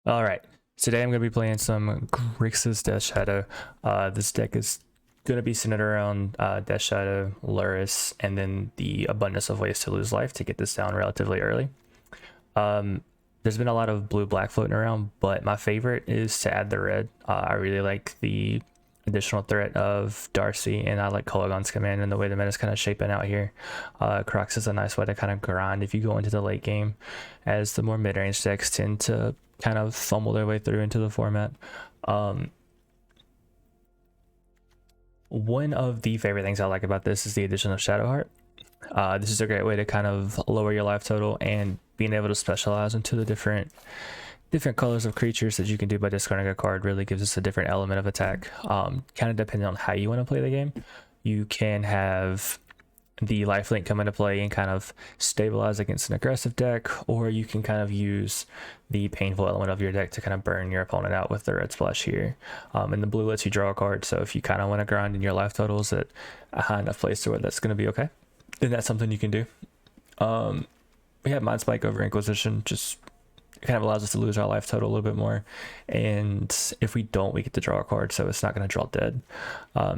All right, today I'm going to be playing some Grixis Death Shadow. This deck is going to be centered around Death Shadow, Lurrus, and then the abundance of ways to lose life to get this down relatively early. There's been a lot of blue-black floating around, but my favorite is to add the red. I really like the additional threat of Darcy, and I like Kolaghan's command and the way the meta is kind of shaping out here. Kroxa is a nice way to kind of grind if you go into the late game, as the more mid-range decks tend to kind of fumble their way through into the format. One of the favorite things I like about this is the addition of Shadowheart. This is a great way to kind of lower your life total, and being able to specialize into the different colors of creatures that you can do by discarding a card really gives us a different element of attack. Kind of depending on how you want to play the game, you can have the lifelink come into play and kind of stabilize against an aggressive deck, or you can kind of use the painful element of your deck to kind of burn your opponent out with the red splash here. And the blue lets you draw a card, so if you kind of want to grind in your life totals at a high enough place to where that's going to be okay, then that's something you can do. We have Mind Spike over Inquisition, just kind of allows us to lose our life total a little bit more, and if we don't, we get to draw a card, so it's not going to draw dead.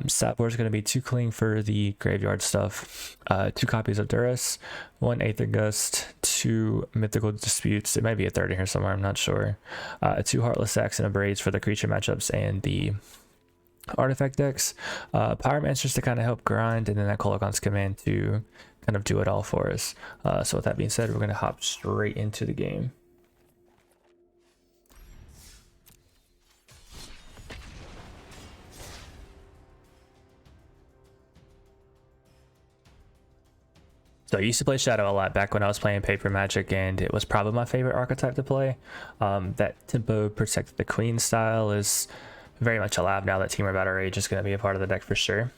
Sideboard is going to be 2 cling for the graveyard stuff, 2 copies of Duress, 1 Aether Gust, 2 Mythical Disputes, it might be a third in here somewhere, I'm not sure, 2 Heartless Sacks and Abrades for the creature matchups and the artifact decks, Pyromancers to kind of help grind, and then that Kolaghan's command to kind of do it all for us. So with that being said, we're going to hop straight into the game. So I used to play Shadow a lot back when I was playing Paper Magic, and it was probably my favorite archetype to play. That tempo protect the queen style is very much alive now that Temur Battle Rage is going to be a part of the deck for sure.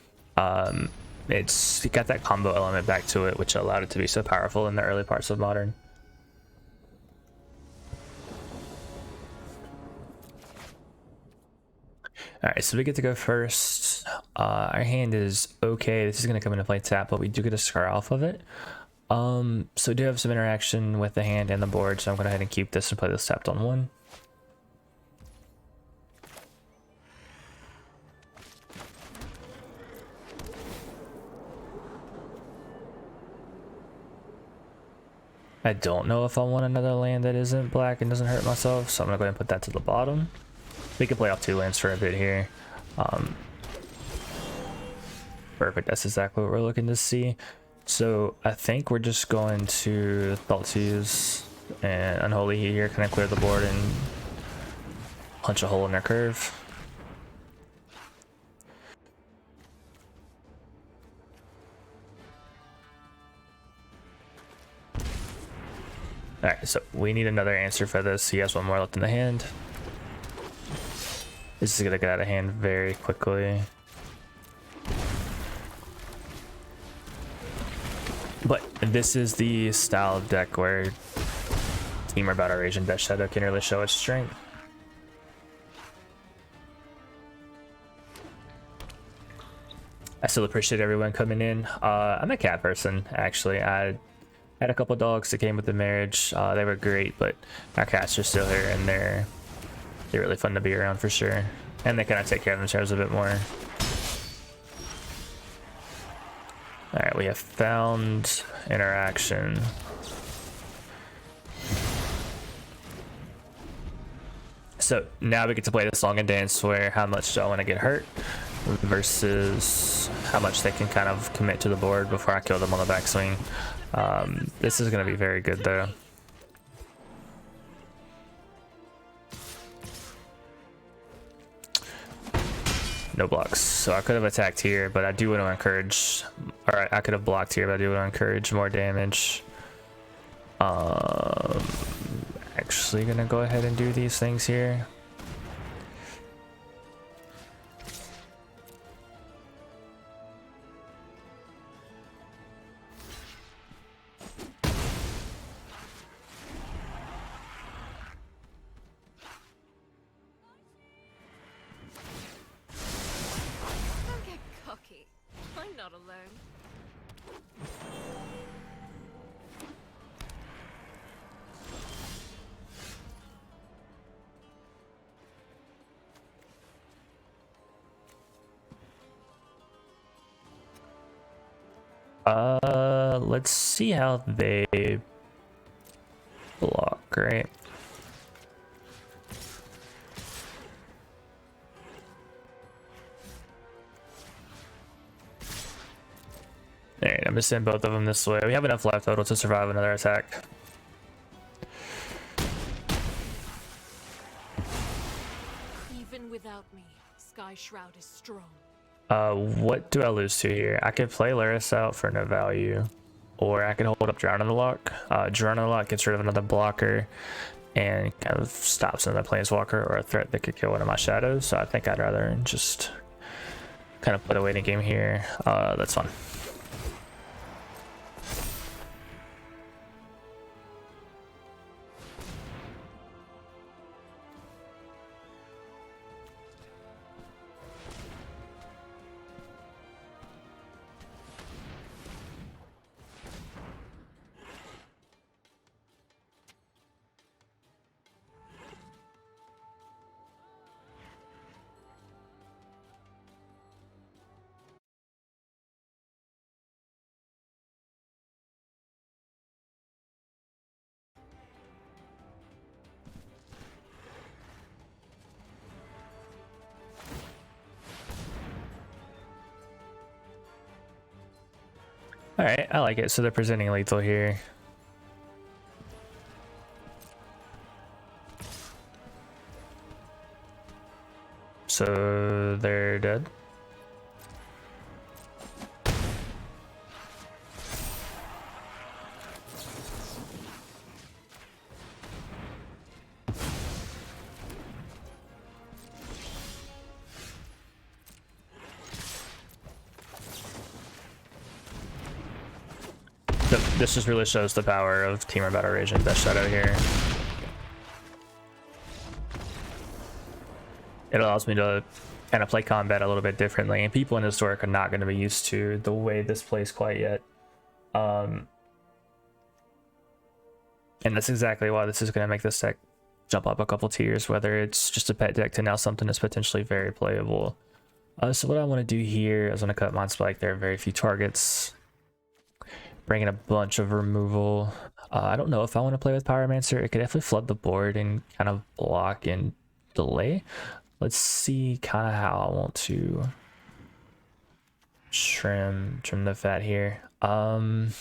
It's got that combo element back to it, which allowed it to be so powerful in the early parts of Modern. Alright, so we get to go first. Our hand is okay. This is going to come into play tap, but we do get a scar off of it. So we do have some interaction with the hand and the board, so I'm going to go ahead and keep this and play this tapped on 1. I don't know if I want another land that isn't black and doesn't hurt myself, so I'm going to go ahead and put that to the bottom. We can play off 2 lands for a bit here. Perfect, that's exactly what we're looking to see. So I think we're just going to Thoughtseize and Unholy Heat here, kind of clear the board and punch a hole in their curve. Alright, so we need another answer for this. He has 1 more left in the hand. This is gonna get out of hand very quickly. But this is the style of deck where Temur Battle Rage and Death Shadow can really show its strength. I still appreciate everyone coming in. I'm a cat person, actually. I had a couple dogs that came with the marriage. They were great, but our cats are still here, and they're really fun to be around for sure. And they kind of take care of themselves a bit more. Alright, we have found interaction. So now we get to play this long and dance where how much do I want to get hurt versus how much they can kind of commit to the board before I kill them on the backswing. This is going to be very good though. No blocks, so I could have attacked here, but I do want to encourage, or I could have blocked here, but I do want to encourage more damage. Actually gonna go ahead and do these things here. I'm not alone. Let's see how they block, right? Alright, I'm gonna send both of them this way. We have enough life total to survive another attack. Even without me, Sky Shroud is strong. What do I lose to here? I could play Lurrus out for no value, or I could hold up Drown in the Loch. Drown in the Loch gets rid of another blocker and kind of stops another planeswalker or a threat that could kill one of my shadows. So I think I'd rather just kind of put away the game here. That's fun. Alright, I like it. So they're presenting lethal here. So they're dead. This just really shows the power of Temur Battle Rage and Best Shadow here. It allows me to kind of play combat a little bit differently, and people in this work are not going to be used to the way this plays quite yet. And that's exactly why this is going to make this deck jump up a couple tiers, whether it's just a pet deck to now something that's potentially very playable. So what I want to do here is I'm going to cut Mind Spike. There are very few targets. Bring in a bunch of removal. I don't know if I want to play with Pyromancer. It could definitely flood the board and kind of block and delay. Let's see kind of how I want to trim the fat here. Thoughtseize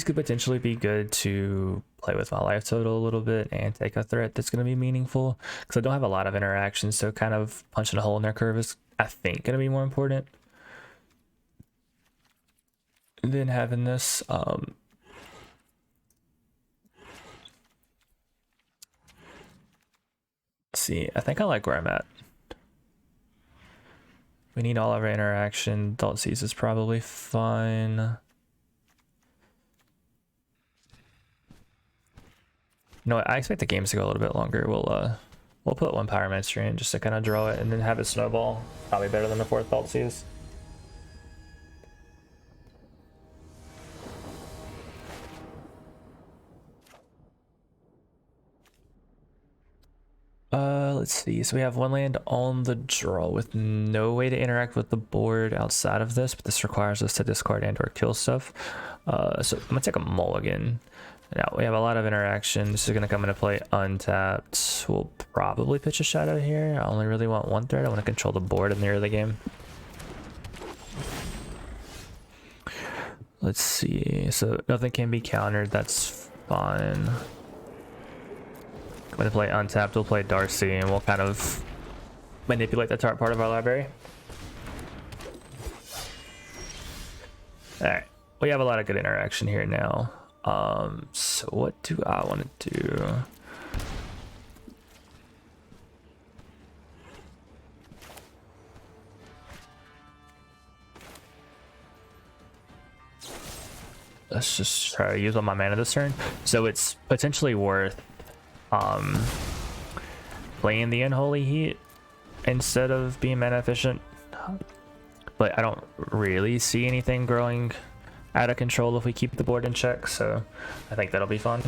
could potentially be good to play with my life total a little bit and take a threat that's going to be meaningful, because I don't have a lot of interactions, so kind of punching a hole in their curve is, I think, going to be more important than having this. See, I think I like where I'm at. We need all of our interaction. Thoughtseize is probably fine. No, I expect the games to go a little bit longer. We'll put one Pyromancer in just to kind of draw it and then have it snowball. Probably better than the fourth Thoughtseize. Let's see. So we have one land on the draw with no way to interact with the board outside of this, but this requires us to discard and or kill stuff. So I'm gonna take a mulligan. Now we have a lot of interaction. This is gonna come into play untapped. We'll probably pitch a shadow here. I only really want one threat. I want to control the board in the early game. Let's see. So nothing can be countered. That's fine. I'm going to play untapped, we'll play Darcy, and we'll kind of manipulate the part of our library. Alright, we have a lot of good interaction here now. So what do I want to do? Let's just try to use all my mana this turn. So it's potentially worth playing the Unholy Heat instead of being mana efficient, but I don't really see anything growing out of control if we keep the board in check, so I think that'll be fun.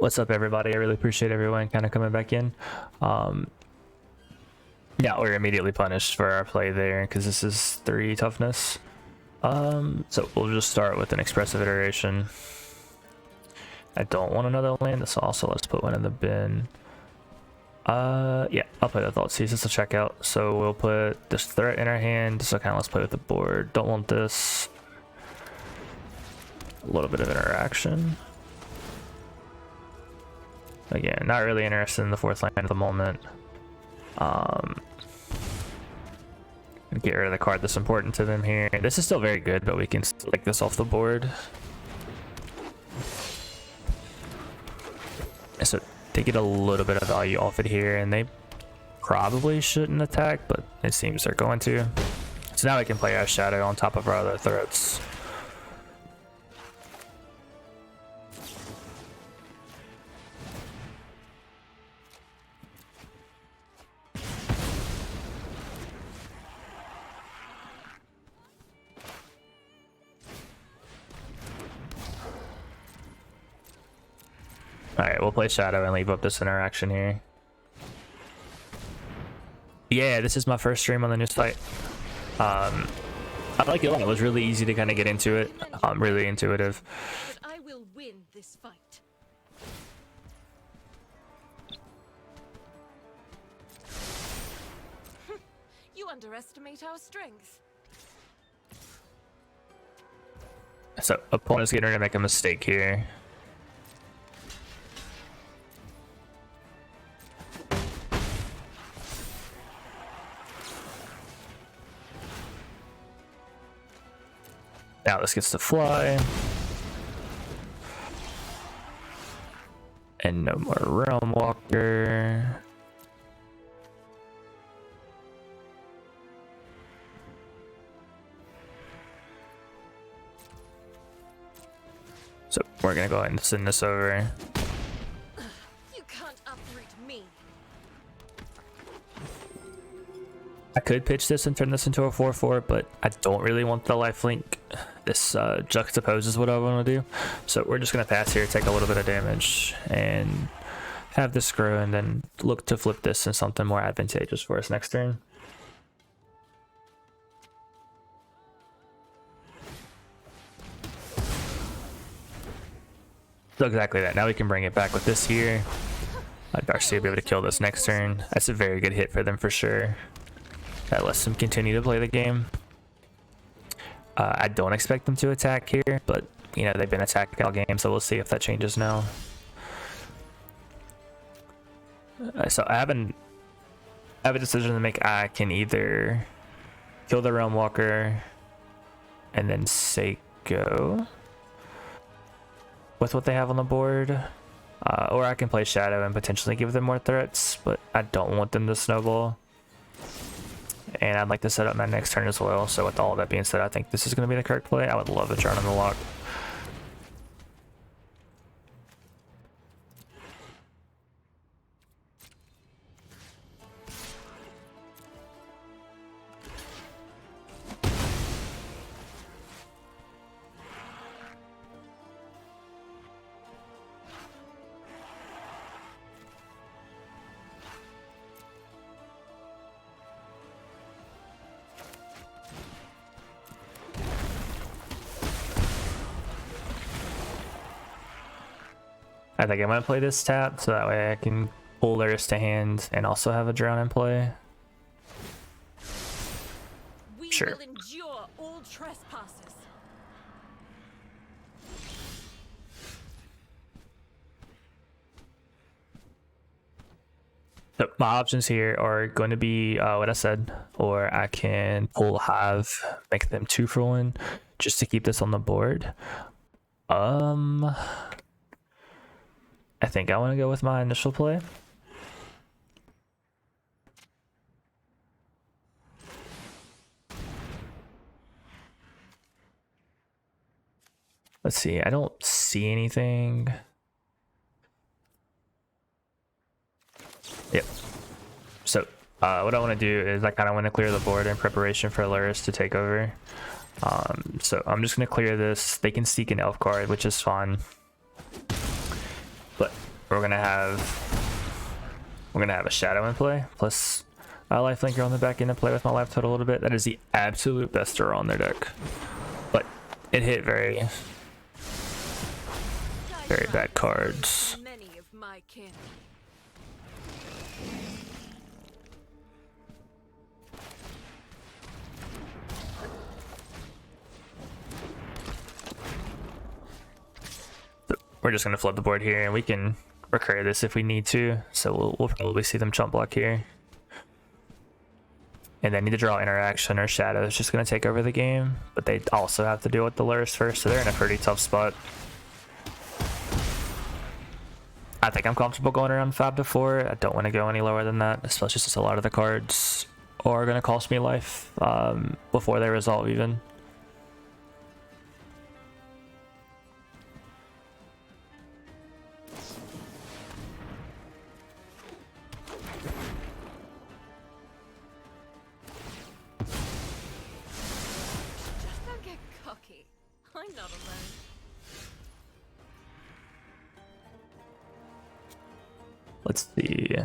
What's up, everybody? I really appreciate everyone kind of coming back in. Yeah, we're immediately punished for our play there because this is 3 toughness. So we'll just start with an Expressive Iteration. I don't want another land, so also let's put one in the bin. Yeah, I'll play the Thoughtseize. It's a checkout. So we'll put this threat in our hand. So kind of let's play with the board. Don't want this. A little bit of interaction. Again, not really interested in the 4th land at the moment. Get rid of the card that's important to them here. This is still very good, but we can take this off the board. So they get a little bit of value off it here, and they probably shouldn't attack, but it seems they're going to. So now we can play our Shadow on top of our other threats. Alright, we'll play Shadow and leave up this interaction here. Yeah, this is my first stream on the new site. I like it a lot. It was really easy to kind of get into it. Really intuitive. But I will win this fight. You underestimate our strength. So, opponent's getting ready to make a mistake here. Now this gets to fly. And no more Realm Walker. So we're gonna go ahead and send this over. You can't uproot me. I could pitch this and turn this into a 4/4, but I don't really want the lifelink. This juxtaposes what I want to do. So we're just going to pass here, take a little bit of damage, and have this grow, and then look to flip this in something more advantageous for us next turn. So exactly that. Now we can bring it back with this here. Darcy will be able to kill this next turn. That's a very good hit for them for sure. That lets them continue to play the game. I don't expect them to attack here, but you know they've been attacking all game, so we'll see if that changes now. So I have a decision to make. I can either kill the Realm Walker and then say go with what they have on the board, or I can play Shadow and potentially give them more threats, but I don't want them to snowball. And I'd like to set up my next turn as well. So with all of that being said, I think this is going to be the correct play. I would love a Sharran on the Loch. I think I'm going to play this tap, so that way I can pull Lurrus to hand and also have a drown in play. We Sure. will endure all trespassers. So my options here are going to be what I said, or I can pull Hive, make them 2 for 1, just to keep this on the board. I think I want to go with my initial play. Let's see, I don't see anything. Yep. So what I want to do is I kind of want to clear the board in preparation for Lurrus to take over. So I'm just going to clear this. They can seek an elf card, which is fine. But we're gonna have a Shadow in play, plus a Lifelinker on the back end to play with my life total a little bit. That is the absolute best draw on their deck. But it hit very bad cards. Many of my kin. We're just gonna flood the board here, and we can recur this if we need to. So we'll probably see them chump block here, and then need to draw interaction or shadow. It's just gonna take over the game, but they also have to deal with the Lurrus first, so they're in a pretty tough spot. I think I'm comfortable going around 5 to 4. I don't want to go any lower than that, especially since a lot of the cards are gonna cost me life before they resolve even. I'm not alone. Let's see.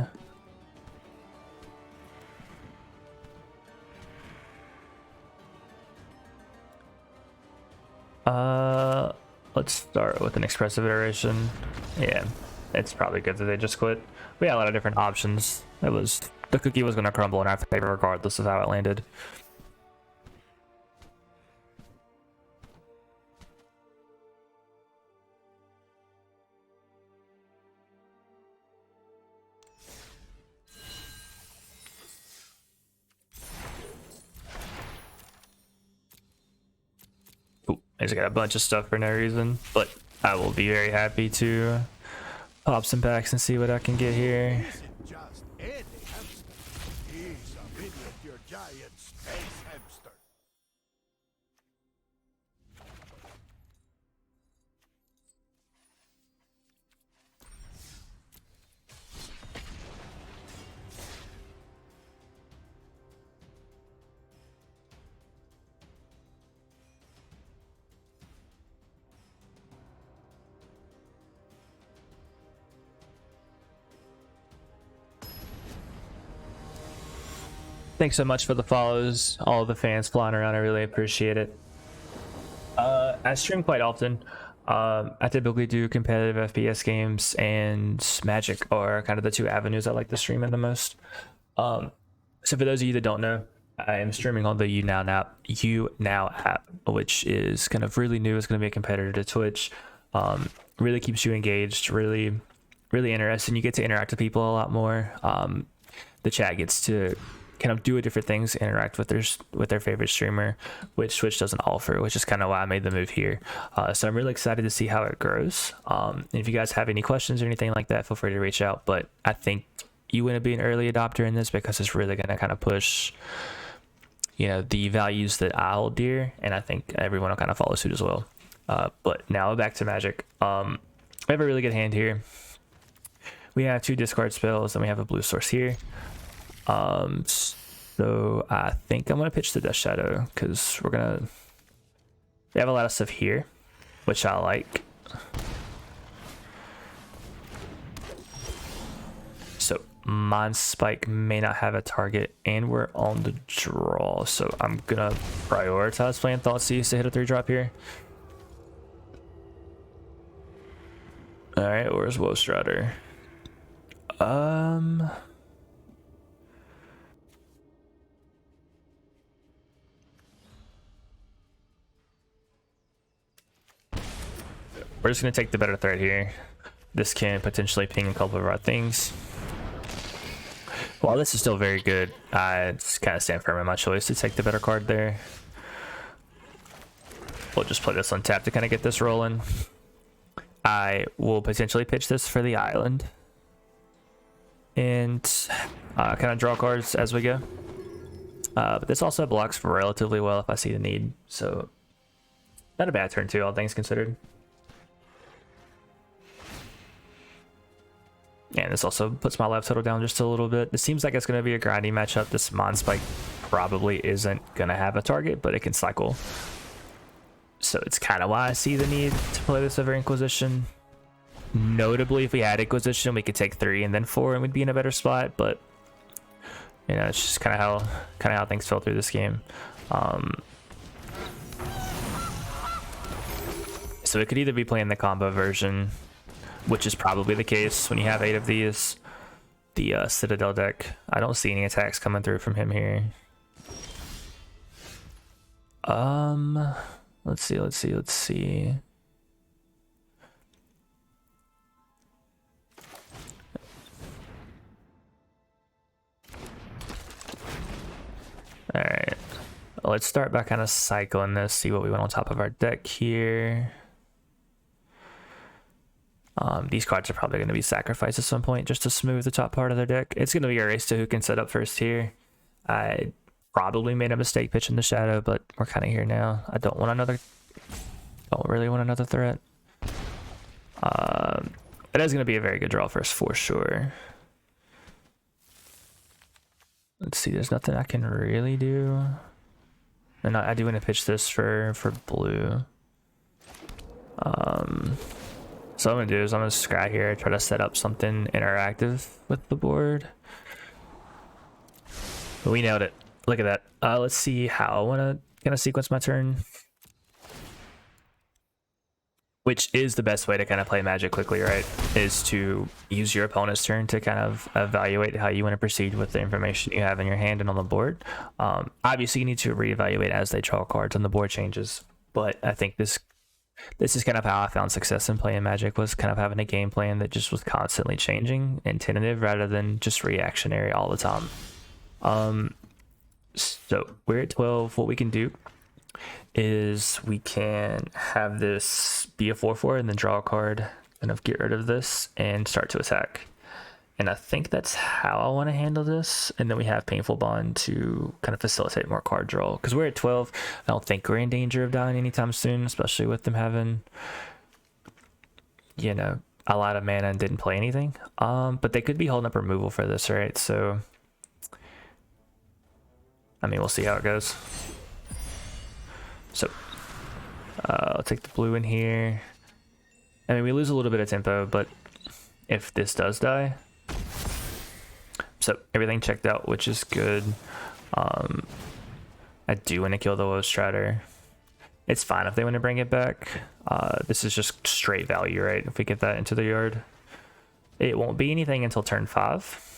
Let's start with an Expressive Iteration. Yeah, it's probably good that they just quit. We had a lot of different options. The cookie was going to crumble in our favor regardless of how it landed. I just got a bunch of stuff for no reason, but I will be very happy to pop some packs and see what I can get here. Just any hamster. He's a miniature giant space hamster. Thanks so much for the follows, all the fans flying around. I really appreciate it. I stream quite often. I typically do competitive FPS games, and Magic are kind of the two avenues I like to stream in the most. So for those of you that don't know, I am streaming on the YouNow app, which is kind of really new. It's going to be a competitor to Twitch. Really keeps you engaged, really interesting. You get to interact with people a lot more. The chat gets to kind of do different things, interact with their favorite streamer, which Twitch doesn't offer, which is kind of why I made the move here. So I'm really excited to see how it grows. And if you guys have any questions or anything like that, feel free to reach out. But I think you want to be an early adopter in this because it's really going to kind of push, the values that I hold dear, and I think everyone will kind of follow suit as well. But now back to Magic. We have a really good hand here. We have 2 discard spells, and we have a blue source here. So I think I'm gonna pitch the Death Shadow because we have a lot of stuff here, which I like. So Mind Spike may not have a target, and we're on the draw, so I'm gonna prioritize playing Thoughtseize to hit a 3-drop here. All right, where's Woe Strider? We're just going to take the better threat here. This can potentially ping a couple of our things. While this is still very good, I just kind of stand firm in my choice to take the better card there. We'll just play this on tap to kind of get this rolling. I will potentially pitch this for the island. And kind of draw cards as we go. But this also blocks relatively well if I see the need. So not a bad turn too, all things considered. And this also puts my life total down just a little bit. It seems like it's going to be a grinding matchup. This Mind Spike probably isn't going to have a target, but it can cycle. So it's kind of why I see the need to play this over Inquisition. Notably, if we had Inquisition, we could take 3 and then 4 and we'd be in a better spot, but you know, it's just kind of how things fell through this game. So it could either be playing the combo version, which is probably the case when you have 8 of these. The Citadel deck. I don't see any attacks coming through from him here. Let's see. Alright. Let's start by kind of cycling this, see what we want on top of our deck here. These cards are probably going to be sacrificed at some point just to smooth the top part of their deck. It's going to be a race to who can set up first here. I probably made a mistake pitching the Shadow, but we're kind of here now. I don't really want another threat. It is going to be a very good draw for us for sure. Let's see, there's nothing I can really do. And I do want to pitch this for blue. So what I'm gonna do is I'm gonna scry here, try to set up something interactive with the board. But we nailed it. Look at that. Let's see how I wanna kind of sequence my turn. Which is the best way to kind of play Magic quickly, right? Is to use your opponent's turn to kind of evaluate how you want to proceed with the information you have in your hand and on the board. Obviously, you need to reevaluate as they draw cards and the board changes. But I think this is kind of how I found success in playing Magic, was kind of having a game plan that just was constantly changing and tentative rather than just reactionary all the time. So we're at 12. What we can do is we can have this be a 4/4 and then draw a card, kind of get rid of this and start to attack. And I think that's how I want to handle this. And then we have Painful Bond to kind of facilitate more card draw. Because we're at 12. I don't think we're in danger of dying anytime soon, especially with them having, you know, a lot of mana and didn't play anything. But they could be holding up removal for this, right? So, I mean, we'll see how it goes. So, I'll take the blue in here. I mean, we lose a little bit of tempo, but if this does die... So everything checked out, which is good. I do want to kill the Woe Strider. It's fine if they want to bring it back. This is just straight value, right? If we get that into the yard. It won't be anything until turn 5.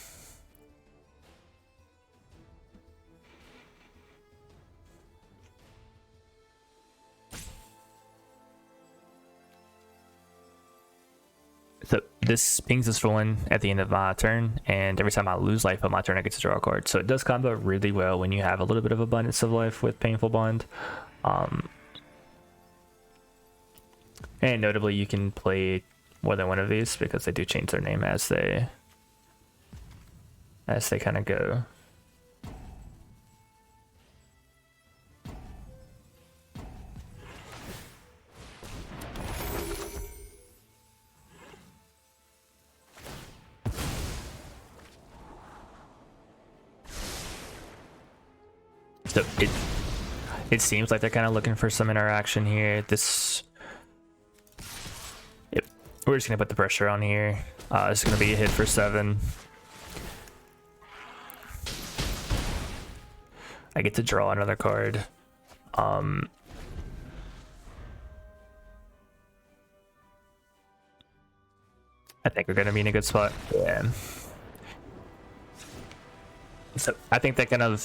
So this pings this one at the end of my turn, and every time I lose life on my turn, I get to draw a card. So it does combo really well when you have a little bit of abundance of life with Painful Bond. And notably, you can play more than one of these because they do change their name as they kind of go. So it seems like they're kind of looking for some interaction here. Yep, we're just gonna put the pressure on here. It's gonna be a hit for 7. I get to draw another card. I think we're gonna be in a good spot. Yeah. So I think that kind of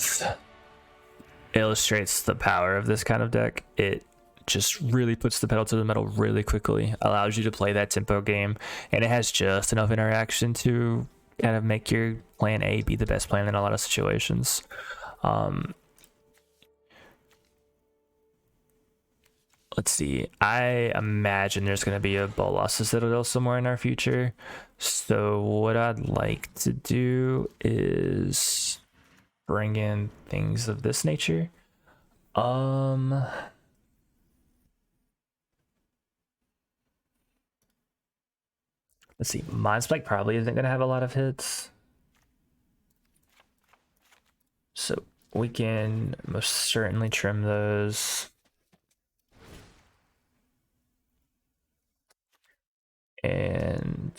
illustrates the power of this kind of deck. It just really puts the pedal to the metal really quickly, allows you to play that tempo game, and it has just enough interaction to kind of make your plan A be the best plan in a lot of situations. Let's see, I imagine there's going to be a Bolas Citadel somewhere in our future, so what I'd like to do is bring in things of this nature. Let's see, Mind Spike probably isn't going to have a lot of hits, so we can most certainly trim those. And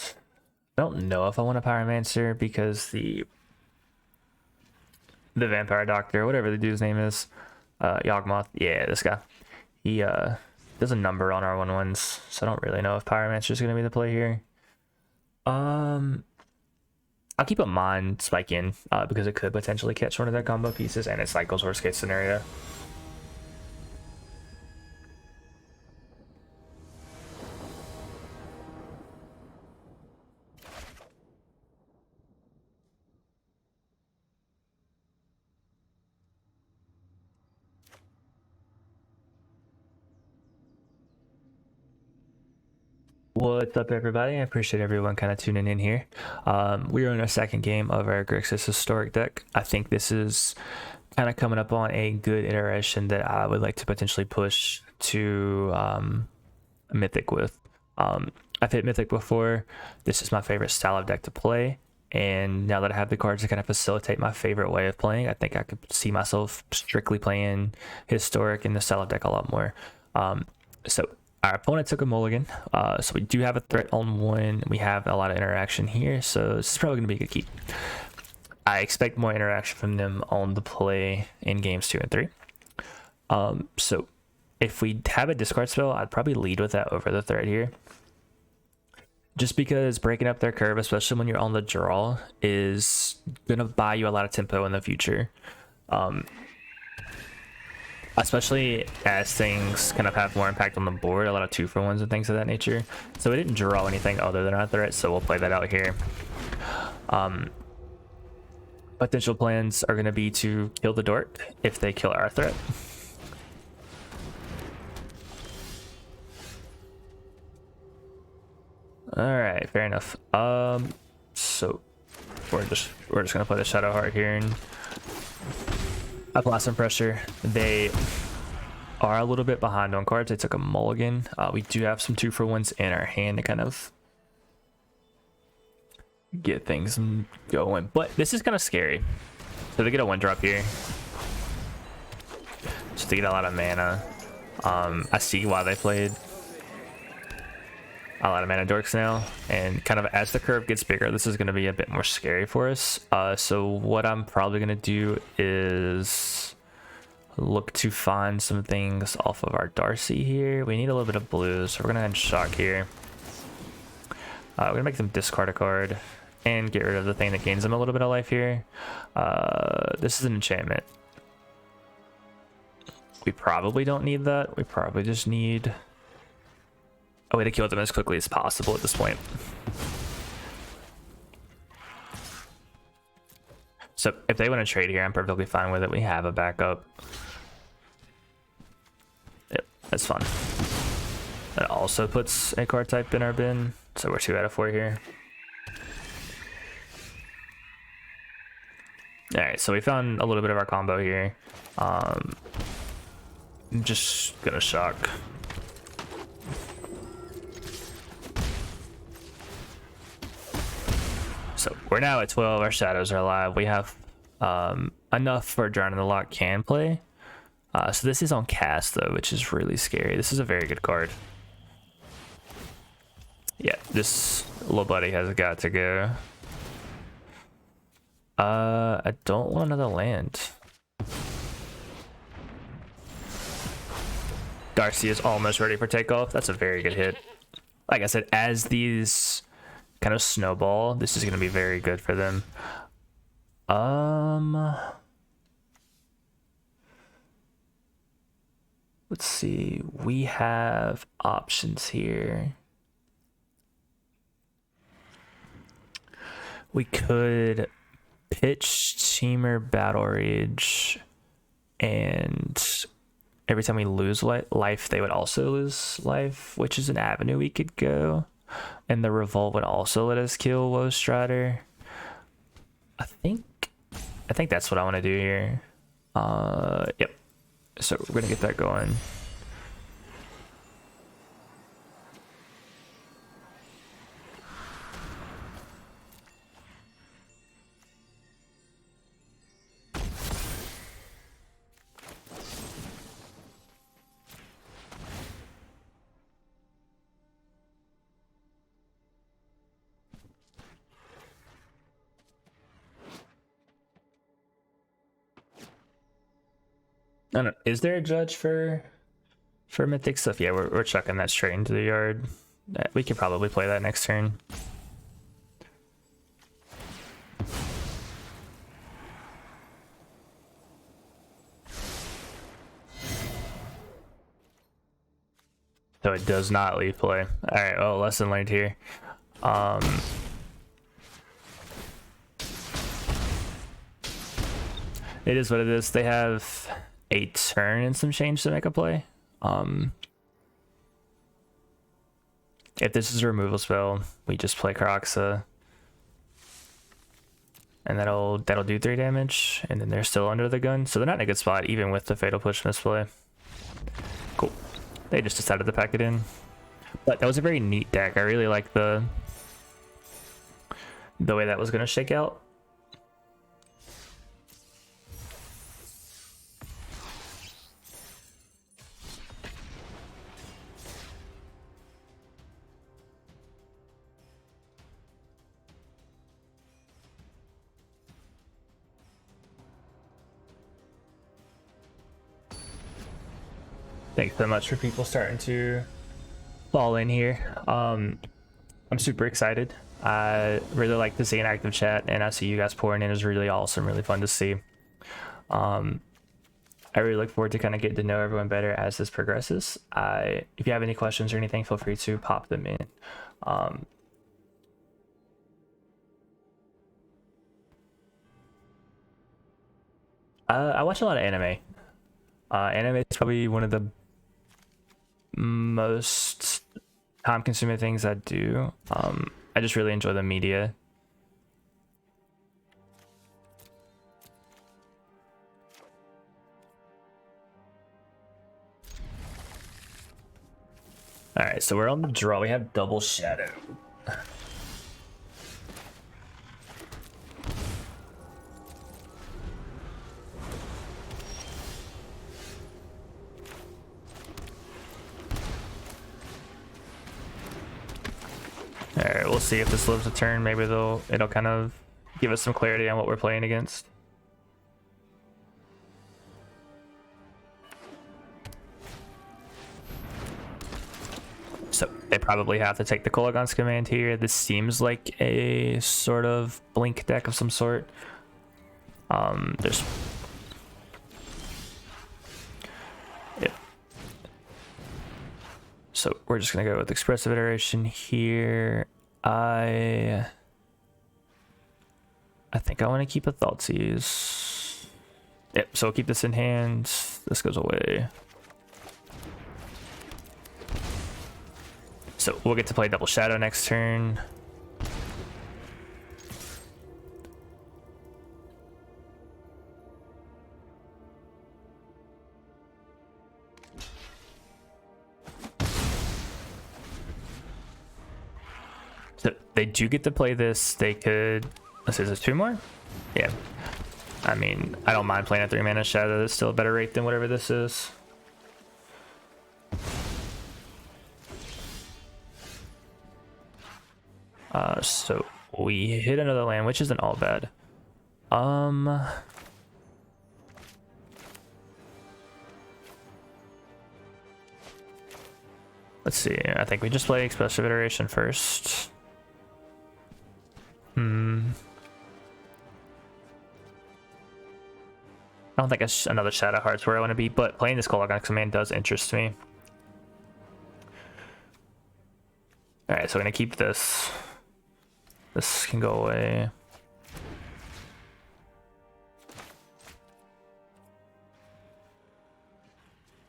I don't know if I want a Pyromancer because the Vampire Doctor, whatever the dude's name is, Yawgmoth, yeah, this guy, he does a number on our 1/1s, so I don't really know if Pyromancer is going to be the play here. I'll keep a mind spike in because it could potentially catch one of their combo pieces, and it cycles worst case scenario. What's up, everybody? I appreciate everyone kind of tuning in here. We are in our second game of our Grixis historic deck. I think this is kind of coming up on a good iteration that I would like to potentially push to Mythic with. I've hit Mythic before. This is my favorite style of deck to play, and now that I have the cards to kind of facilitate my favorite way of playing, I think I could see myself strictly playing historic in the style of deck a lot more. So our opponent took a mulligan, so we do have a threat on one. We have a lot of interaction here, so this is probably going to be a good keep. I expect more interaction from them on the play in games 2 and 3. So if we have a discard spell, I'd probably lead with that over the threat here. Just because breaking up their curve, especially when you're on the draw, is going to buy you a lot of tempo in the future. Especially as things kind of have more impact on the board, a lot of 2-for-1s and things of that nature. So we didn't draw anything other than our threat, so we'll play that out here. Potential plans are going to be to kill the dork if they kill our threat. All right, fair enough. So we're just gonna play the Shadowheart here and apply some pressure. They are a little bit behind on cards. They took a mulligan. We do have some 2-for-1s in our hand to kind of get things going, but this is kind of scary. So they get a 1-drop here, just to get a lot of mana. I see why they played a lot of mana dorks now, and kind of as the curve gets bigger, this is going to be a bit more scary for us. So what I'm probably going to do is look to find some things off of our Darcy here. We need a little bit of blue, so we're going to go ahead and shock here. We're going to make them discard a card and get rid of the thing that gains them a little bit of life here. This is an enchantment. We probably don't need that. We probably just need a way to kill them as quickly as possible at this point. So if they want to trade here, I'm perfectly fine with it. We have a backup. Yep, that's fine. That also puts a card type in our bin, so we're 2 out of 4 here. All right, so we found a little bit of our combo here. I'm just gonna shock. So we're now at 12. Our shadows are alive. We have enough for Drowning the Loch can play. So this is on cast though, which is really scary. This is a very good card. Yeah, this little buddy has got to go. I don't want another land. Darcy is almost ready for takeoff. That's a very good hit. Like I said, as these kind of snowball, this is going to be very good for them. Let's see. We have options here. We could pitch Temur Battle Rage, and every time we lose life, they would also lose life, which is an avenue we could go. And the Revolt would also let us kill Woe Strider. I think that's what I want to do here. Yep. So we're gonna get that going. I don't know. Is there a judge for mythic stuff? Yeah, we're chucking that straight into the yard. We could probably play that next turn. So it does not leave play. All right, well, lesson learned here. It is what it is. They have a turn and some change to make a play. If this is a removal spell, we just play Kroxa, and that'll do 3 damage, and then they're still under the gun, so they're not in a good spot even with the Fatal Push misplay. Cool. They just decided to pack it in, but that was a very neat deck. I really like the way that was going to shake out. Thanks so much for people starting to fall in here. I'm super excited. I really like to see an active chat, and I see you guys pouring in is really awesome, really fun to see. I really look forward to kind of getting to know everyone better as this progresses. If you have any questions or anything, feel free to pop them in. I watch a lot of anime. Anime is probably one of the most time-consuming things I do. I just really enjoy the media. All right, so we're on the draw. We have double shadow. Alright, we'll see if this lives a turn. Maybe it'll kind of give us some clarity on what we're playing against. So they probably have to take the Kolaghan's command here. This seems like a sort of blink deck of some sort. There's... Yeah. So we're just gonna go with Expressive Iteration here. I think I want to keep a Thoughtseize. Yep, so we'll keep this in hand. This goes away. So we'll get to play Double Shadow next turn. So they do get to play this. They could... Let's see, is there 2 more? Yeah. I mean, I don't mind playing a 3-mana Shadow. That's still a better rate than whatever this is. So we hit another land, which isn't all bad. Let's see. I think we just play Expressive Iteration first. I don't think another Shadowheart's where I want to be, but playing this Kolaghan command does interest me. Alright, so we're gonna keep this. This can go away.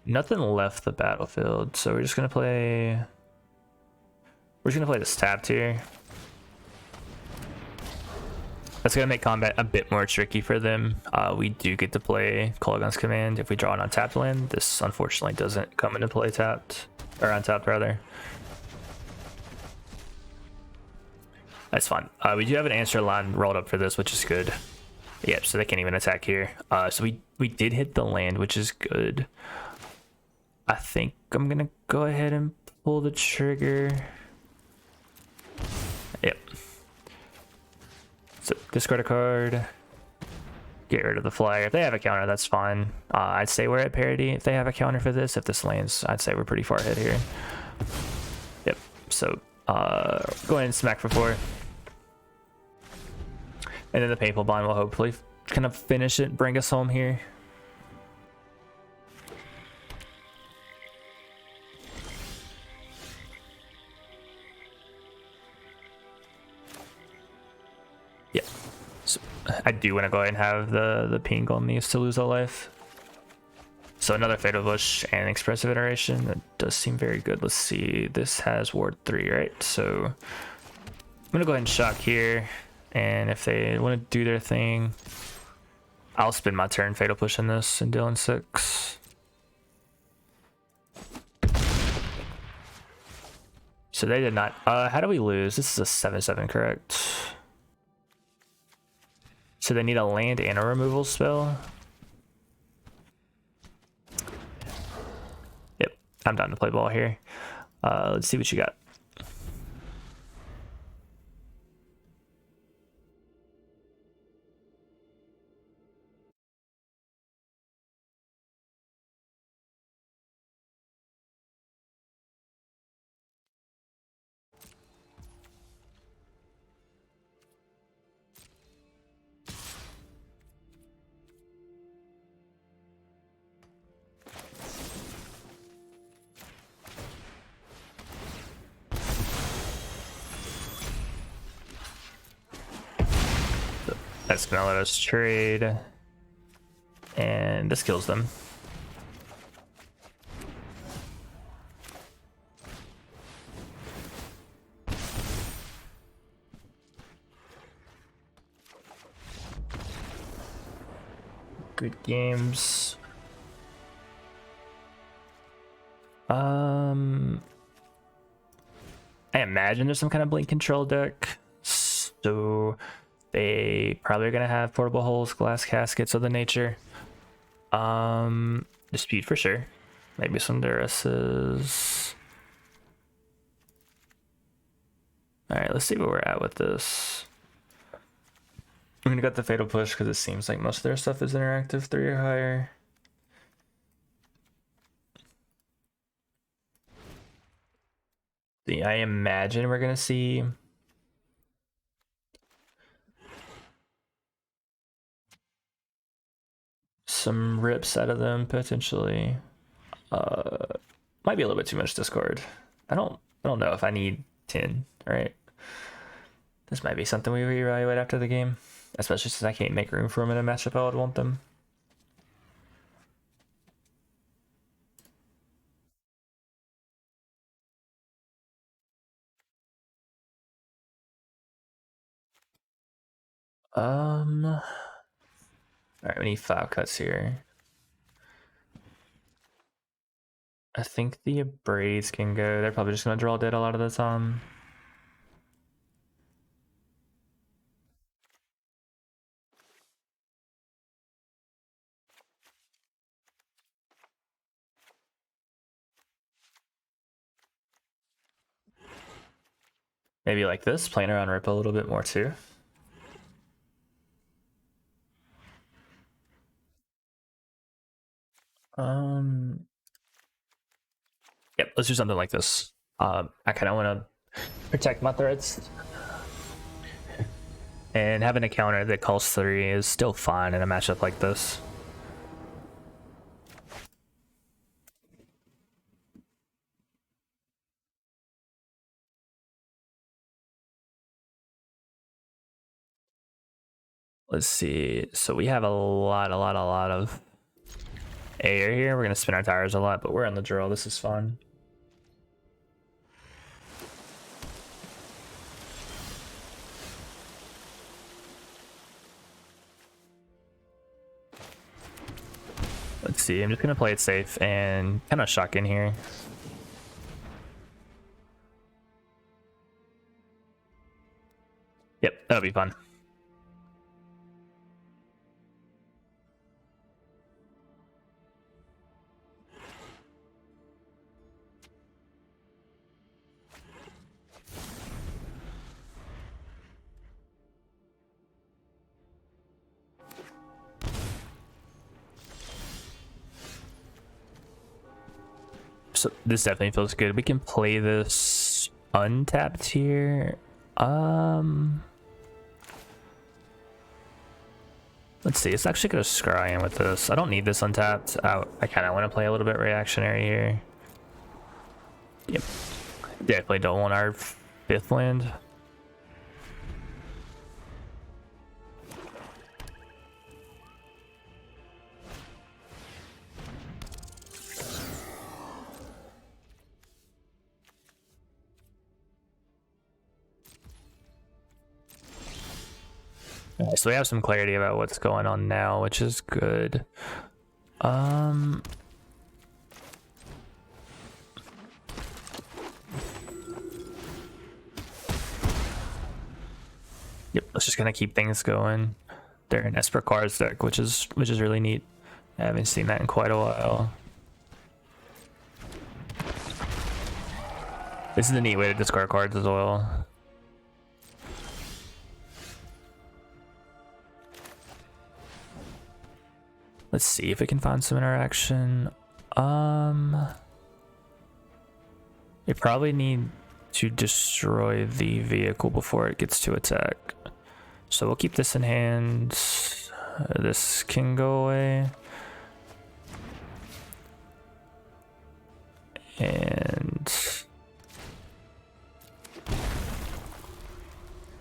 Nothing left the battlefield, so we're just gonna play... We're just gonna play this tapped here. That's gonna make combat a bit more tricky for them. We do get to play Kolaghan's command if we draw an untapped land. This unfortunately doesn't come into play tapped, or untapped rather. That's fine. We do have an answer line rolled up for this, which is good. Yep, so they can't even attack here. So we did hit the land, which is good. I think I'm gonna go ahead and pull the trigger. Yep. So discard a card. get rid of the flag. If they have a counter, that's fine. I'd say we're at parity if they have a counter for this. If this lands, I'd say we're pretty far ahead here. Yep. So go ahead and smack for 4. And then the Painful Bond will hopefully kind of finish it, bring us home here. Yeah. So I do want to go ahead and have the ping on these to lose a life. So another Fatal Bush and Expressive Iteration. That does seem very good. Let's see. This has Ward 3, right? So I'm going to go ahead and shock here. And if they want to do their thing, I'll spend my turn Fatal Pushing this and dealing 6. So they did not. How do we lose? This is a 7/7, correct? So they need a land and a removal spell. Yep, I'm down to play ball here. Let's see what you got. That's gonna let us trade, and this kills them. Good games. I imagine there's some kind of blink control deck, so they probably are gonna have portable holes, glass caskets of the nature. Dispute for sure. Maybe some Duresses. Alright, let's see where we're at with this. I'm gonna get the Fatal Push because it seems like most of their stuff is interactive 3 or higher. I imagine we're gonna see some rips out of them potentially. Might be a little bit too much discard. I don't know if I need 10, right? This might be something we reevaluate after the game, especially since I can't make room for them in a matchup I would want them. All right, we need 5 cuts here. I think the Abrades can go. They're probably just gonna draw dead a lot of the time. Maybe like this, playing around Rip a little bit more too. Yep, let's do something like this. I kind of want to protect my threads. And having a counter that calls 3 is still fine in a matchup like this. Let's see. So we have a lot of air here. We're gonna spin our tires a lot, but we're on the drill. This is fun. Let's see. I'm just gonna play it safe and kind of shock in here. Yep, that'll be fun. So this definitely feels good. We can play this untapped here. Let's see. It's actually gonna scry in with this. I don't need this untapped. I kind of want to play a little bit reactionary here. Yep. Definitely don't want our 5th land. Alright, so we have some clarity about what's going on now, which is good. Yep, let's just gonna keep things going. They're an Esper cards deck, which is really neat. I haven't seen that in quite a while. This is a neat way to discard cards as well. Let's see if we can find some interaction. We probably need to destroy the vehicle before it gets to attack. So we'll keep this in hand. This can go away. And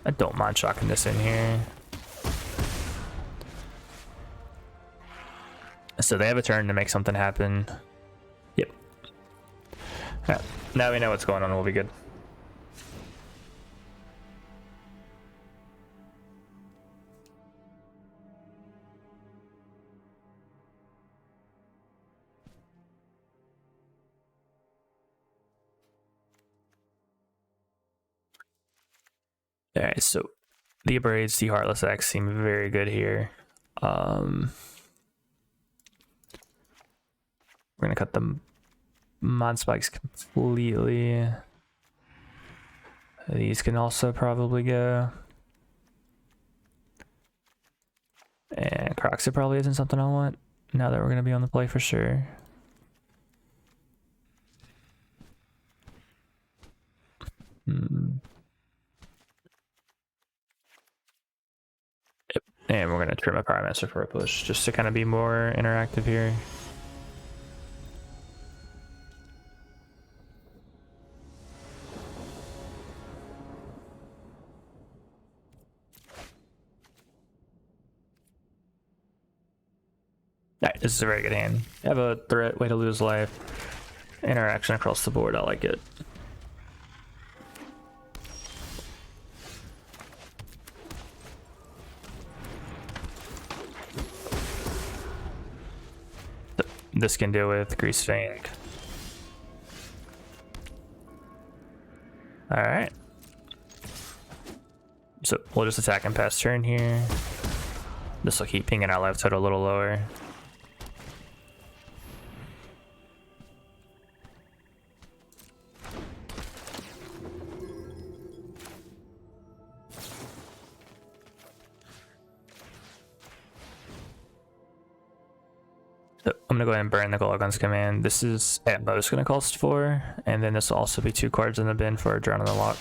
I don't mind shocking this in here. So they have a turn to make something happen. Yep. Yeah, now we know what's going on. We'll be good. Alright, so the Abrades, the Heartless X seem very good here. We're gonna cut the mod spikes completely. These can also probably go. And Kroxa probably isn't something I want now that we're gonna be on the play for sure. Yep. And we're gonna trim a Pyromancer for a push just to kind of be more interactive here. Alright, this is a very good hand. Have a threat, way to lose life. Interaction across the board, I like it. This can deal with Grease Fang. Alright. So we'll just attack and pass turn here. This will keep pinging our life total a little lower. So I'm gonna go ahead and burn the Kolaghan's command. This is at most gonna cost 4, and then this will also be 2 cards in the bin for a Drown on the Loch.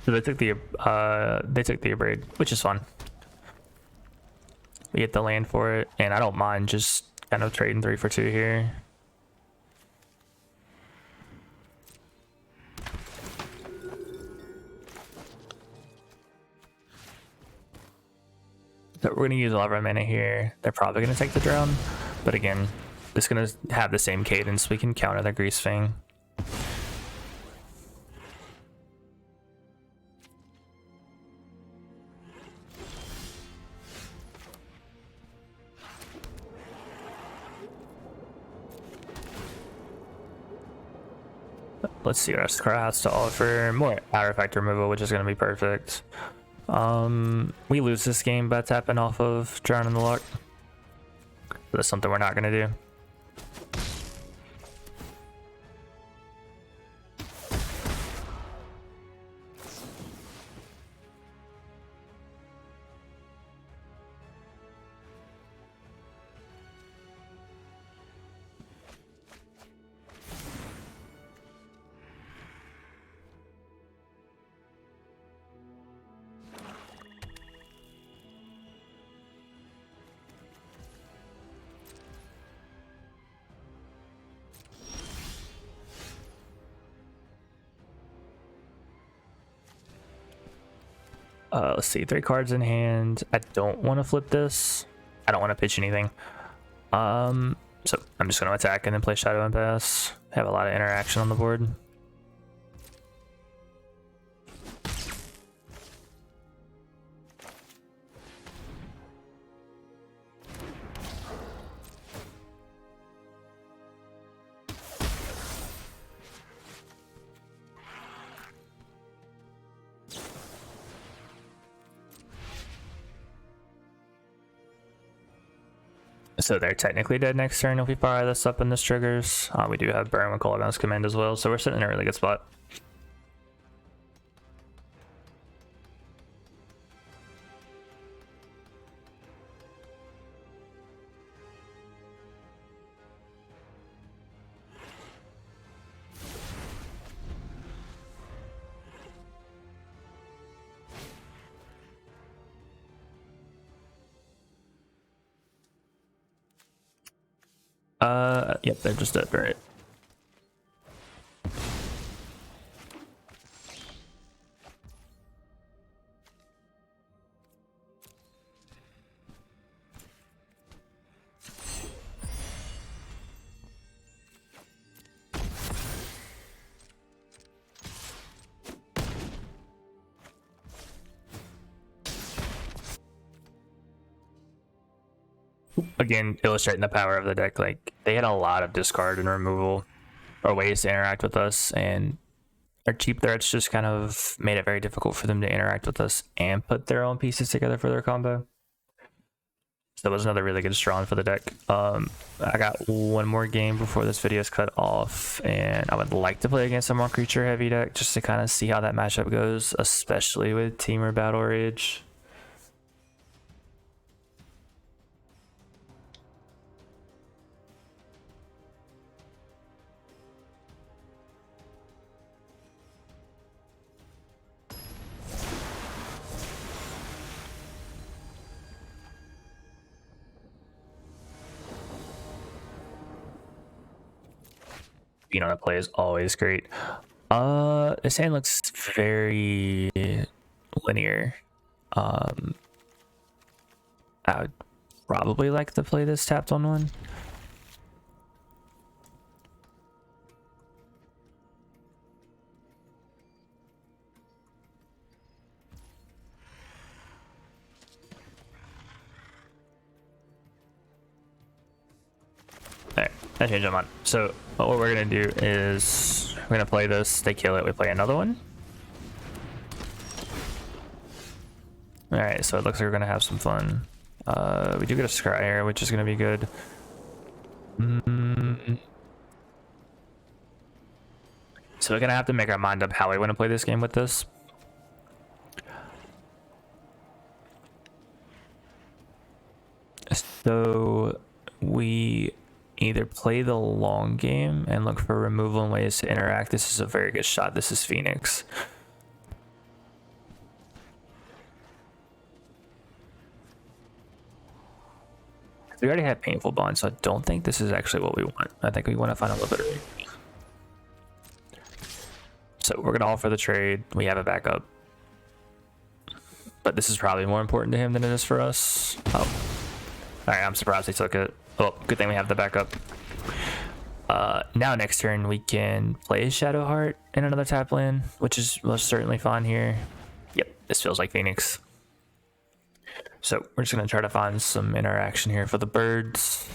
So they took the Abrade, which is fun. We get the land for it, and I don't mind just kind of trading 3 for 2 here. So we're gonna use a lot of our mana here. They're probably gonna take the Drown, but again, it's gonna have the same cadence. We can counter the Grease Fang. Let's see what our Scry has to offer. More artifact removal, which is going to be perfect. We lose this game by tapping off of Drown in the Loch. That's something we're not gonna do. Let's see, 3 cards in hand. I don't want to flip this. I don't want to pitch anything. So I'm just going to attack and then play Shadow and pass. Have a lot of interaction on the board. So they're technically dead next turn if we fire this up and this triggers. We do have burn with Kolaghan's command as well, so we're sitting in a really good spot. Yep, they're just dead, right? Again, illustrating the power of the deck. Like, they had a lot of discard and removal or ways to interact with us, and our cheap threats just kind of made it very difficult for them to interact with us and put their own pieces together for their combo. So that was another really good straw for the deck. I got one more game before this video is cut off, and I would like to play against a more creature heavy deck just to kind of see how that matchup goes, especially with Temur Battle Rage. Being on a play is always great. This hand looks very linear. I would probably like to play this tapped on one. Alright, I changed my mind. So what we're gonna do is we're gonna play this, they kill it, we play another one. Alright, so it looks like we're gonna have some fun. We do get a scry here, which is gonna be good. So we're gonna have to make our mind up how we want to play this game with this. So we either play the long game and look for removal and ways to interact. This is a very good shot. This is Phoenix. We already have Painful Bond, so I don't think this is actually what we want. I think we want to find a little bit of... So we're going to offer the trade. We have a backup. But this is probably more important to him than it is for us. Oh. Alright, I'm surprised he took it. Oh, good thing we have the backup. Now next turn we can play Shadowheart in another tap land, which is most certainly fine here. Yep, this feels like Phoenix. So we're just going to try to find some interaction here for the birds.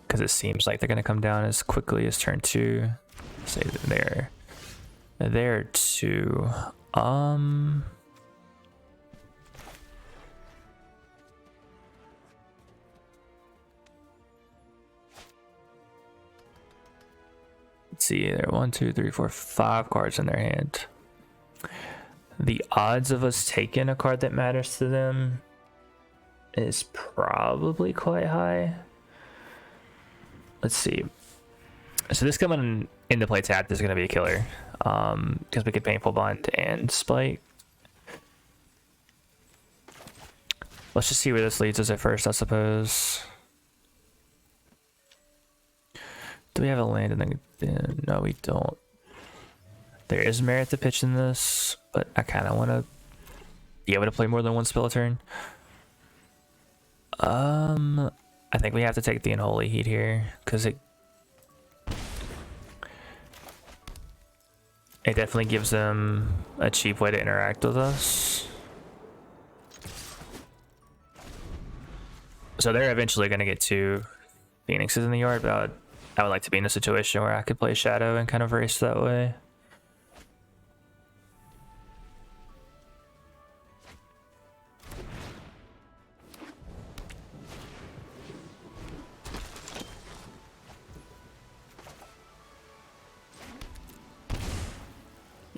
Because it seems like they're going to come down as quickly as turn 2. Say that they're 2. Let's see, there are 1, 2, 3, 4, 5 cards in their hand. The odds of us taking a card that matters to them is probably quite high. Let's see. So this coming into play tapped is going to be a killer, because we get Painful Bond and Spike. Let's just see where this leads us at first, I suppose. Do we have a land in the... No, we don't. There is merit to pitching this, but I kind of want to be able to play more than one spell a turn. I think we have to take the Unholy Heat here, because it definitely gives them a cheap way to interact with us. So they're eventually going to get 2 Phoenixes in the yard, but I would like to be in a situation where I could play Shadow and kind of race that way.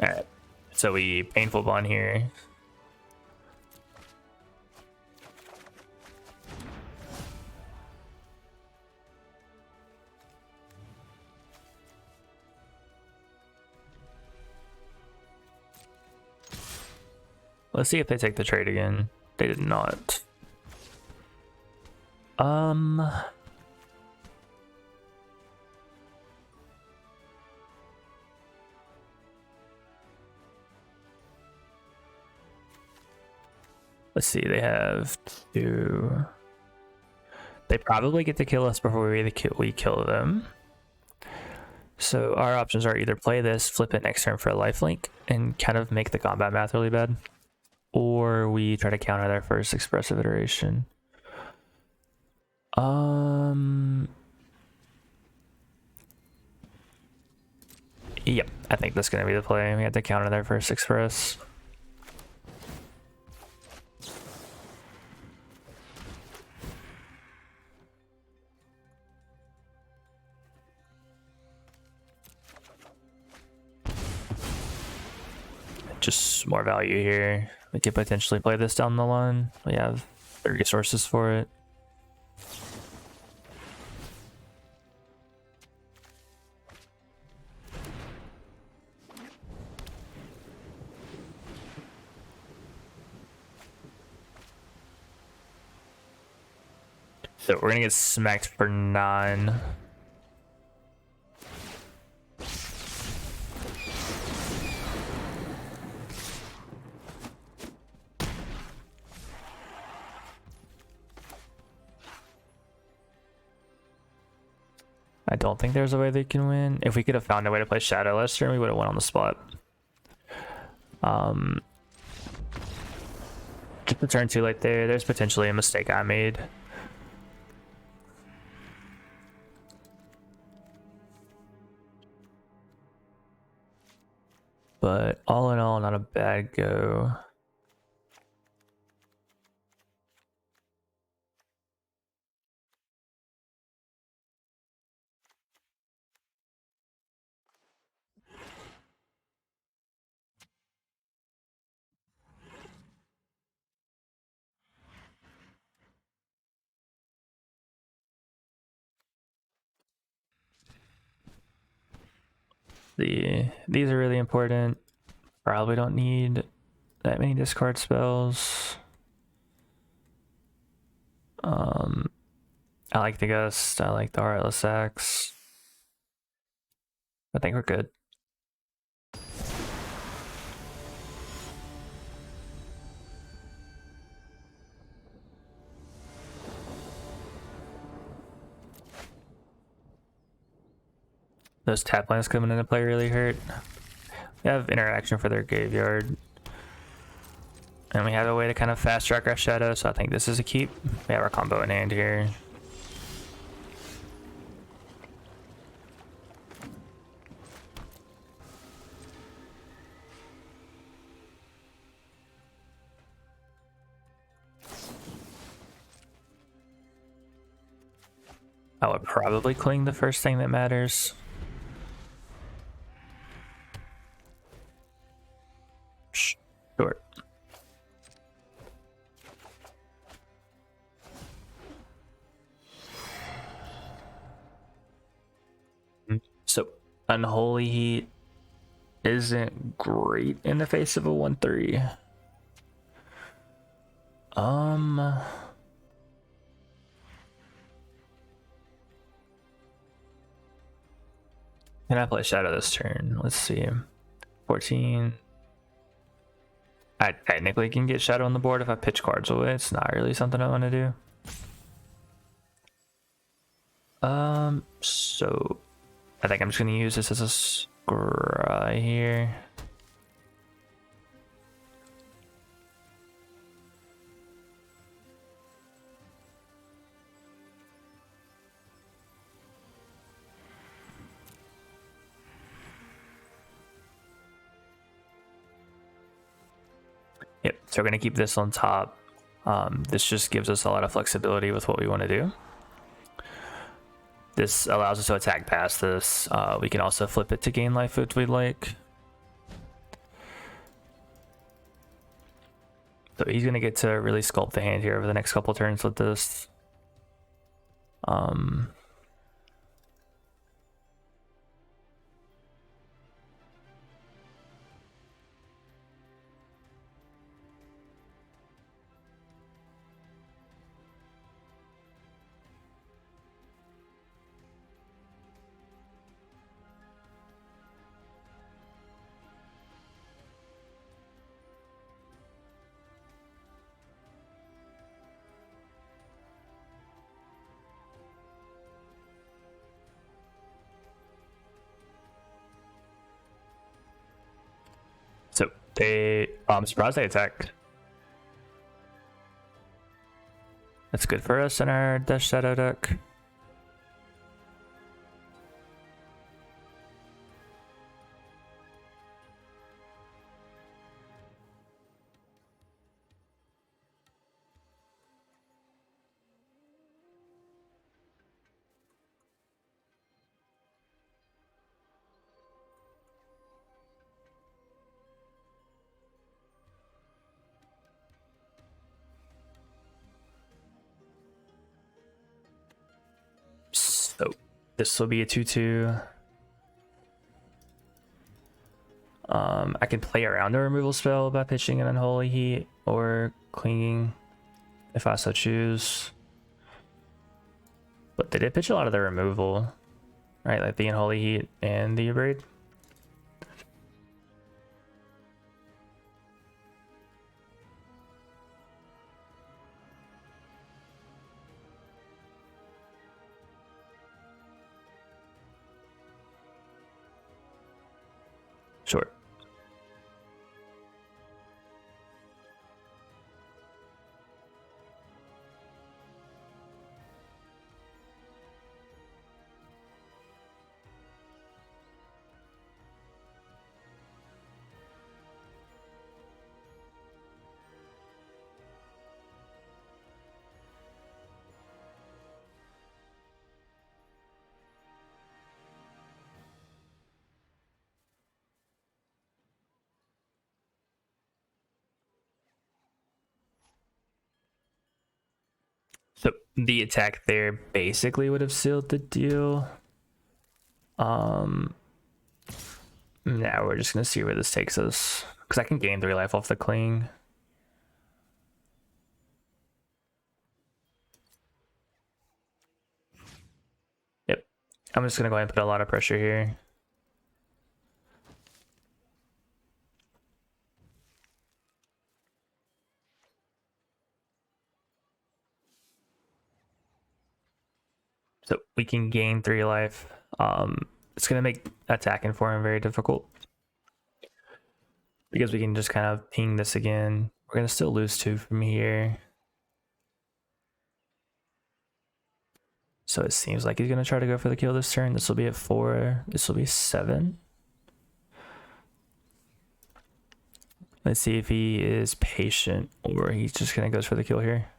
Alright, so we Painful Bond here. Let's see if they take the trade again. They did not. Let's see, they have 2. They probably get to kill us before we kill them. So our options are either play this, flip it next turn for a lifelink, and kind of make the combat math really bad, or we try to counter their first Expressive Iteration. Yep, I think that's gonna be the play. We have to counter their first Express. Just more value here. We could potentially play this down the line. We have the resources for it. So we're gonna get smacked for 9. I don't think there's a way they can win. If we could have found a way to play Shadow last turn, we would have won on the spot. Just a turn too late there. There's potentially a mistake I made. But all in all, not a bad go. These are really important. Probably don't need that many discard spells. I like the Gust. I like the Heartless Axe. I think we're good. Those tap lands coming into play really hurt. We have interaction for their graveyard. And we have a way to kind of fast track our Shadow, so I think this is a keep. We have our combo in hand here. I would probably cling the first thing that matters. Unholy Heat isn't great in the face of a 1/3. Can I play Shadow this turn? Let's see. 14. I technically can get Shadow on the board if I pitch cards away. It's not really something I want to do. So I think I'm just gonna use this as a scry here. Yep, so we're gonna keep this on top. This just gives us a lot of flexibility with what we want to do. This allows us to attack past this. We can also flip it to gain life if we'd like. So he's gonna get to really sculpt the hand here over the next couple turns with this. So I'm surprised they attacked. That's good for us in our Death Shadow deck. So this will be a 2/2. I can play around a removal spell by pitching an Unholy Heat or clinging if I so choose. But they did pitch a lot of the removal, right? Like the Unholy Heat and the Abrade. Sure. So the attack there basically would have sealed the deal. Now we're just gonna see where this takes us, because I can gain 3 life off the cling. Yep, I'm just gonna go ahead and put a lot of pressure here. So we can gain 3 life. It's gonna make attacking for him very difficult, because we can just kind of ping this again. We're gonna still lose 2 from here. So it seems like he's gonna try to go for the kill this turn. This will be at 4. This will be 7. Let's see if he is patient or he's just gonna go for the kill here.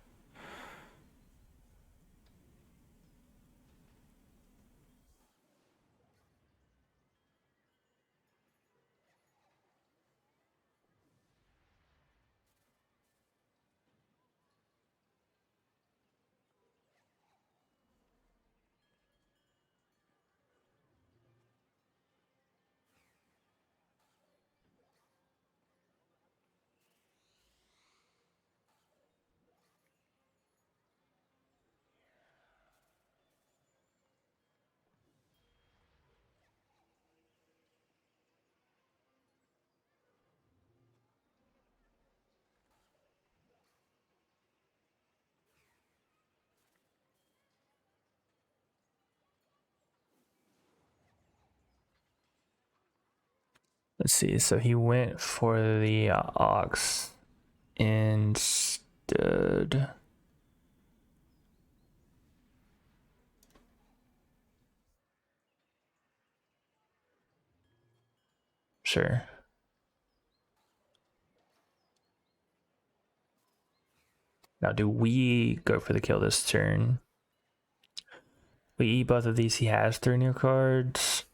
Let's see. So he went for the Ox instead. Sure. Now, do we go for the kill this turn? We eat both of these. He has 3 new cards.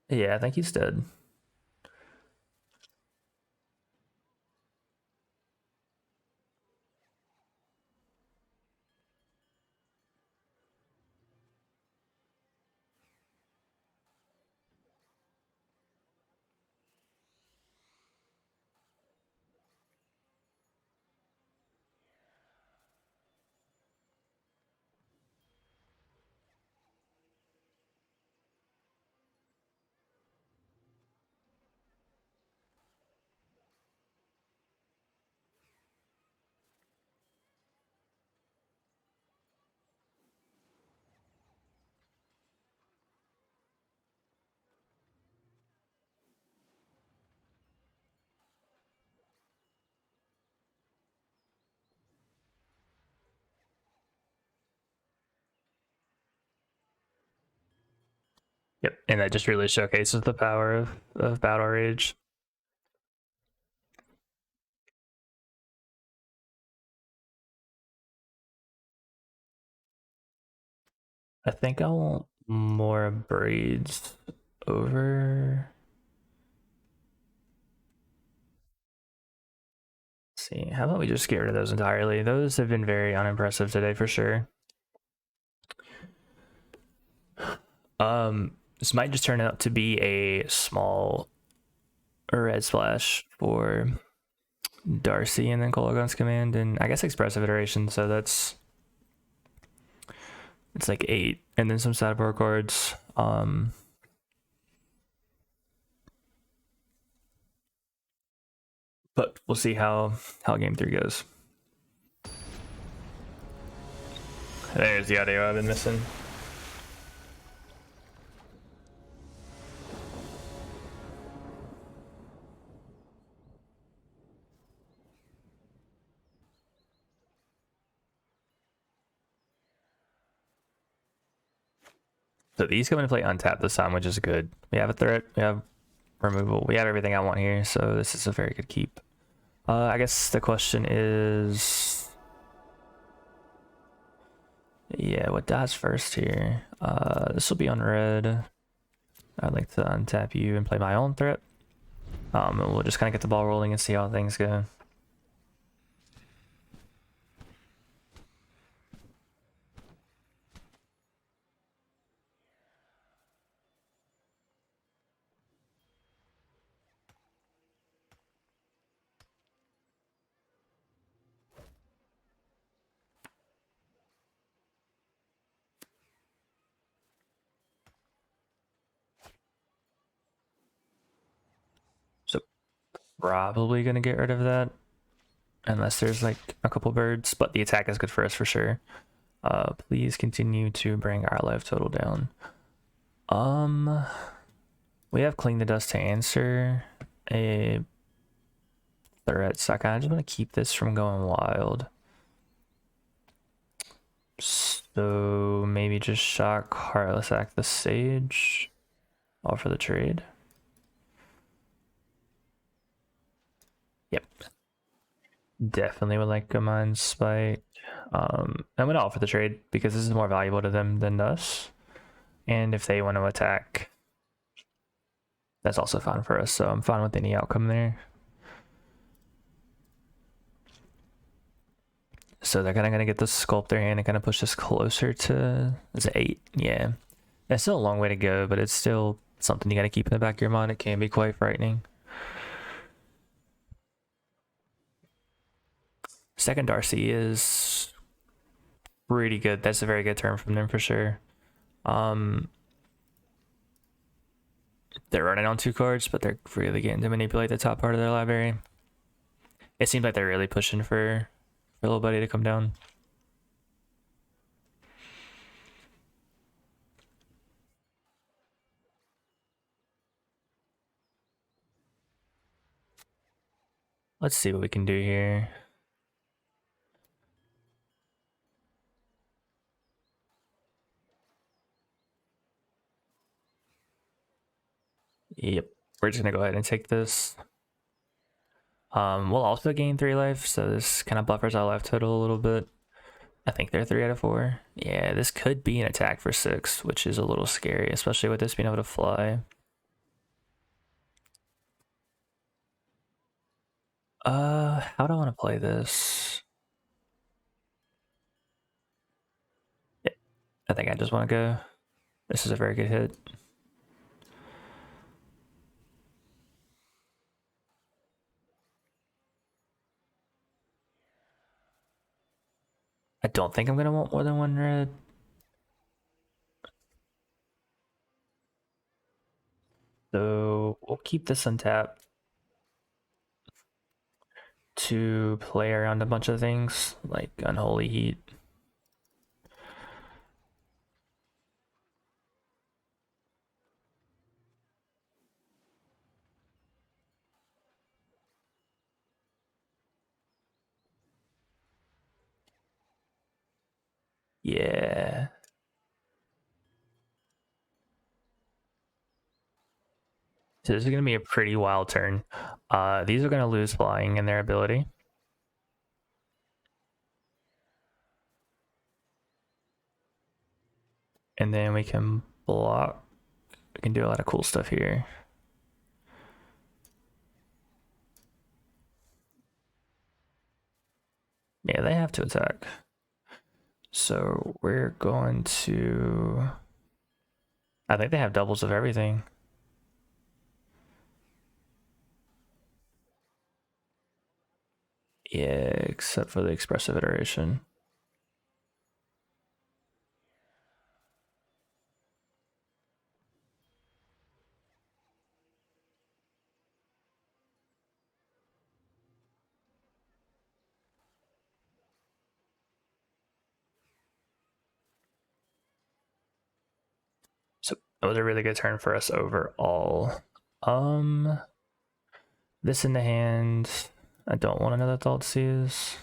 Yeah, I think he's dead. Yep, and that just really showcases the power of Battle Rage. I think I want more braids over. Let's see, how about we just get rid of those entirely? Those have been very unimpressive today for sure. This might just turn out to be a small red splash for Darcy and then Kolaghan's command and I guess Expressive Iteration, so it's like 8 and then some sideboard cards. But we'll see how game 3 goes. There's the audio I've been missing. So these come into play untapped this time, which is good. We have a threat, we have removal, we have everything I want here, so this is a very good keep. I guess the question is, yeah, what dies first here? This will be on red. I'd like to untap you and play my own threat. And we'll just kind of get the ball rolling and see how things go. So probably gonna get rid of that unless there's like a couple birds, but the attack is good for us for sure. Please continue to bring our life total down. We have Cling the Dust to answer a threat, so I kind of just want to keep this from going wild. So maybe just shock Heartless Act the Sage. All for the trade. Yep. Definitely would like a Mind Spike. I'm gonna offer the trade because this is more valuable to them than us. And if they want to attack, that's also fine for us, so I'm fine with any outcome there. So they're kind of going to get the sculpt their hand and kind of push this closer to, is it 8? Yeah. That's still a long way to go, but it's still something you got to keep in the back of your mind. It can be quite frightening. Second Darcy is pretty good. That's a very good turn from them for sure. They're running on 2 cards, but they're really getting to manipulate the top part of their library. It seems like they're really pushing for little buddy to come down. Let's see what we can do here. Yep, we're just gonna go ahead and take this. We'll also gain 3 life, so this kind of buffers our life total a little bit. I think they're 3 out of 4. Yeah, this could be an attack for 6, which is a little scary, especially with this being able to fly. How do I want to play this? Yeah, I think I just want to go. This is a very good hit. I don't think I'm gonna want more than 1 red. So we'll keep this untapped to play around a bunch of things like Unholy Heat. Yeah. So this is going to be a pretty wild turn. These are going to lose flying in their ability. And then we can block. We can do a lot of cool stuff here. Yeah, they have to attack. So we're going to... I think they have doubles of everything. Yeah, except for the Expressive Iteration. So that was a really good turn for us overall. This in the hand. I don't want another Thoughtseize.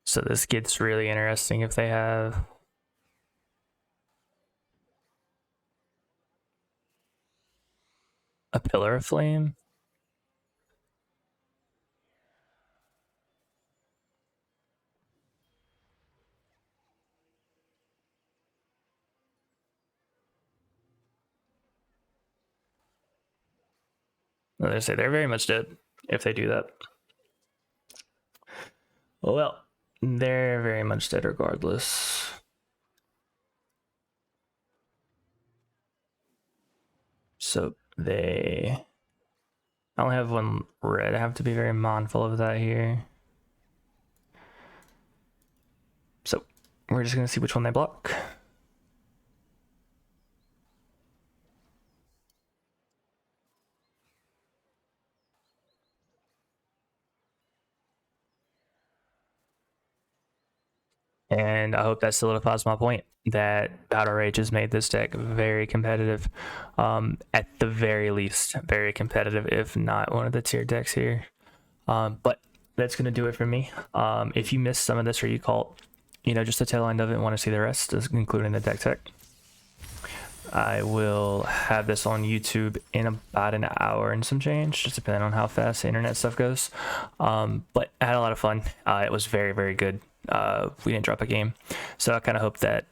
So this gets really interesting if they have a Pillar of Flame. They say they're very much dead if they do that. Well, they're very much dead regardless. So they... I only have 1 red. I have to be very mindful of that here. So we're just going to see which one they block. And I hope that solidifies my point that Battle Rage has made this deck very competitive. At the very least, very competitive, if not one of the tier decks here. But that's going to do it for me. If you missed some of this or you caught, just the tail end of it and want to see the rest, including the deck tech, I will have this on YouTube in about an hour and some change, just depending on how fast the internet stuff goes. But I had a lot of fun. It was very, very good. We didn't drop a game, so I kind of hope that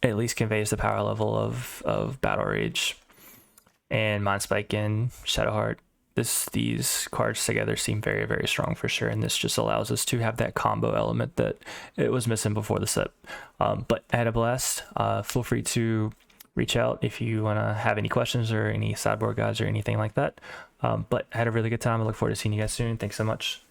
at least conveys the power level of Battle Rage and Mind Spike and Shadowheart. these cards together seem very, very strong for sure, and this just allows us to have that combo element that it was missing before the set. But I had a blast. Feel free to reach out if you want to have any questions or any sideboard guides or anything like that. But I had a really good time. I look forward to seeing you guys soon. Thanks so much.